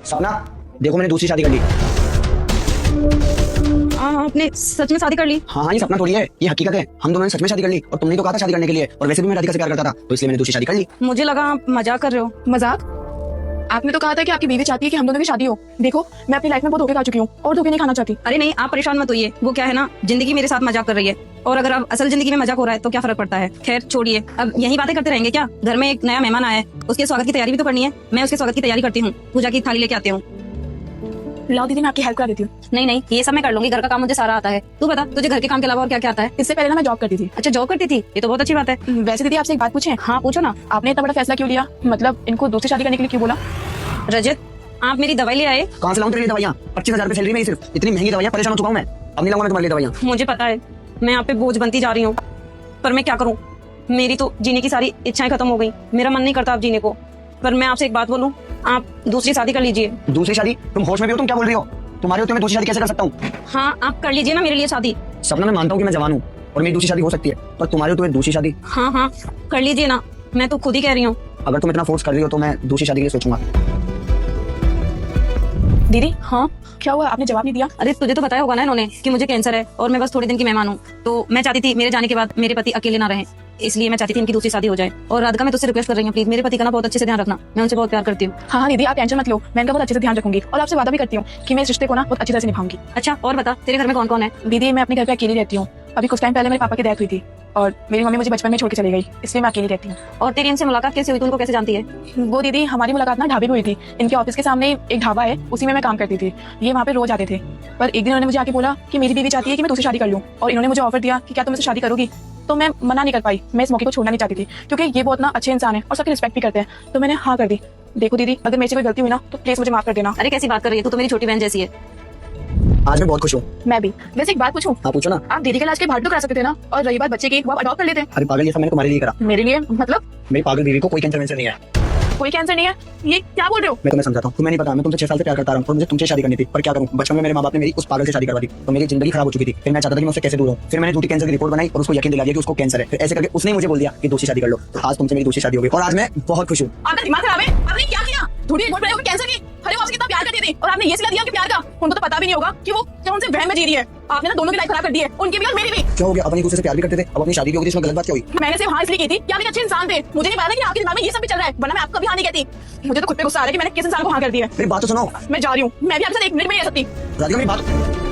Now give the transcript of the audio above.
सपना, देखो मैंने दूसरी शादी कर ली। आपने सच में शादी कर ली? हाँ हाँ, ये सपना थोड़ी है, ये हकीकत है। हम दोनों ने सच में शादी कर ली और तुमने तो कहा था शादी करने के लिए, और वैसे भी मैं राधिका से प्यार करता था, तो इसलिए मैंने दूसरी शादी कर ली। मुझे लगा आप मजाक कर रहे हो। मजाक? आपने तो कहा था कि आपकी बीवी चाहती है कि हम दोनों की शादी हो। देखो, मैं अपनी लाइफ में बहुत धोखे खा चुकी हूँ और धोखे नहीं खाना चाहती। अरे नहीं, आप परेशान मत होइए। वो क्या है ना, जिंदगी मेरे साथ मजाक कर रही है, और अगर अब असल जिंदगी में मजाक हो रहा है तो क्या फर्क पड़ता है। खैर छोड़िए, अब यही बातें करते रहेंगे क्या? घर में एक नया मेहमान आया है, उसके स्वागत की तैयारी भी तो करनी है। मैं उसके स्वागत की तैयारी करती हूँ, पूजा की थाली लेके आती हूँ। लाओ दीदी, मैं आपकी हेल्प करा देती हूँ। नहीं नहीं, ये सब मैं कर लूंगी, घर का काम मुझे सारा आता है। तू बता, तुझे घर के काम के अलावा और क्या क्या आता है? इससे पहले ना मैं जॉब करती थी। अच्छा, जॉब करती थी, ये तो बहुत अच्छी बात है। वैसे दीदी आपसे एक बात पूछे? हाँ पूछो ना। आपने इतना बड़ा फैसला क्यों लिया? मतलब इनको दूसरी शादी करने के लिए क्यों बोला? रजत, आप मेरी दवाई ले आए? कहाँ से लाऊं तेरे लिए दवाइयाँ? 25,000 रुपए सैलरी में ही सिर्फ इतनी महंगी दवाइयाँ, परेशान हो चुका हूँ मैं। अब नहीं लाऊंगा मैं तुम्हारे लिए दवाइयाँ। मुझे पता है मैं आप पे बोझ बनती जा रही हूँ, पर मैं क्या करूँ? मेरी तो जीने की सारी इच्छाएं खत्म हो गई। मेरा मन नहीं करता अब जीने को। पर मैं आपसे एक बात बोलूं, आप दूसरी शादी कर लीजिए। दूसरी शादी? तुम होश में भी हो? तुम क्या बोल रही हो? तुम्हारे होते मैं दूसरी शादी कैसे कर सकता हूँ? हाँ, आप कर लीजिए ना मेरे लिए शादी। सपना, मैं मानता हूँ कि मैं जवान हूँ और मेरी दूसरी शादी हो सकती है, पर तुम्हारे होते दूसरी शादी? हाँ हाँ, कर लीजिए ना, मैं तो खुद ही कह रही हूँ। अगर तुम इतना फोर्स कर रही हो तो मैं दूसरी शादी के लिए सोचूंगा। दीदी हाँ क्या हुआ, आपने जवाब नहीं दिया? अरे तुझे तो बताया होगा ना इन्होंने कि मुझे कैंसर है और मैं बस थोड़े दिन की मेहमान हूँ। तो मैं चाहती थी मेरे जाने के बाद मेरे पति अकेले ना रहें, इसलिए मैं चाहती थी इनकी दूसरी शादी हो जाए। और राधिका, मैं तुझसे रिक्वेस्ट कर रही हूँ, प्लीज मेरे पति का ना बहुत अच्छे से ध्यान रखना। मैं उनसे बहुत प्यार करती हूँ। हाँ हाँ दीदी, आप टेंशन मत लो, मैं इनका बहुत अच्छे से ध्यान रखूंगी और आपसे वादा भी करती हूँ कि मैं इस रिश्ते को ना बहुत अच्छी तरह से निभाऊंगी। अच्छा, और बता, तेरे घर में कौन कौन है? दीदी मैं अपने घर पे अकेली रहती हूँ। अभी कुछ टाइम पहले मेरे पापा की डेथ हुई थी और मेरी मम्मी मुझे बचपन में छोड़ के चली गई, इसलिए मैं अकेली रहती हूँ। और तेरी इनसे मुलाकात कैसे हुई? तू उनको कैसे जानती है? वो दीदी, हमारी मुलाकात ना ढाबे पे हुई थी। इनके ऑफिस के सामने एक ढाबा है, उसी में मैं काम करती थी। ये वहाँ पे रोज आते थे, पर एक दिन उन्होंने मुझे आके बोला कि मेरी बीवी चाहती है कि मैं दूसरी शादी कर लूँ, और इन्होंने मुझे ऑफर दिया कि क्या तुम इससे शादी करोगी? तो मैं मना नहीं कर पाई। मैं इस मौके को छोड़ना नहीं चाहती थी क्योंकि ये बहुत ना अच्छे इंसान है और सबकी रिस्पेक्ट भी करते हैं, तो मैंने हाँ कर दी। देखो दीदी, अगर मेरे से कोई गलती हुई ना तो प्लीज मुझे माफ कर देना। अरे कैसी बात कर रही है, तू तो मेरी छोटी बहन जैसी है। आज मैं बहुत खुश हूँ। मैं भी। वैसे एक बात पूछूं? हाँ पूछो ना। आप दीदी के इलाज के बाहर तो करा सकते थे ना, और रही बात बच्चे की, वो आप अडॉप्ट कर लेते। अरे पागल, ये सब मैंने तुम्हारे लिए करा। मेरे लिए मतलब? मेरी पागल बीवी को कोई कैंसर वैंसर नहीं है। कोई कैंसर नहीं है? ये क्या बोल रहे हो? मैं तुम्हें समझाता हूँ, तुम्हें नहीं पता, मैं तुमसे 6 साल से प्यार करता रहा हूँ और मुझे तुमसे शादी करनी थी, पर क्या करूँ, बचपन में मेरे माँ बाप ने मेरी उस पागल से शादी करवा दी, तो मेरी जिंदगी खराब हो चुकी थी। फिर मैं चाहता था कि मैं उससे कैसे दूर हूँ। फिर मैंने झूठी कैंसर की रिपोर्ट बनाई और उसको यकीन दिला दिया कि उसको कैंसर है। फिर ऐसे करके उसने मुझे बोल दिया कि दूसरी शादी कर लो, तो आज तुमसे मेरी दूसरी शादी हो गई और आज मैं बहुत खुश हूँ। आपका दिमाग खराब है? आपने क्या किया? झूठी रिपोर्ट बनाई कैंसर की? अरे वो आपसे कितना प्यार करती थी और आपने ये सिला दिया कि प्यार का। उनको तो पता भी नहीं होगा कि वो कौन से वहम में जी रही है। आपने ना दोनों की लाइफ खराब कर दी है, उनकी भी और मेरी भी। क्या हो गया? अपनी दूसरे से प्यार भी करते थे, अब अपनी शादी भी होगी, इसमें गलत बात क्या हुई? मैंने सिर्फ हाँ इसलिए की थी कि आप एक अच्छे इंसान थे। मुझे नहीं पता था कि आपके दिमाग में ये सब भी चल रहा है, वरना मैं आपका भी हाँ नहीं कहती। मुझे तो खुद पे गुस्सा आ रहा है कि मैंने किस इंसान को हाँ कर दिया है। मेरी बात तो सुनो। मैं जा रही हूँ, मैं भी आपसे 1 मिनट में नहीं रह सकती। राधिका, मेरी बात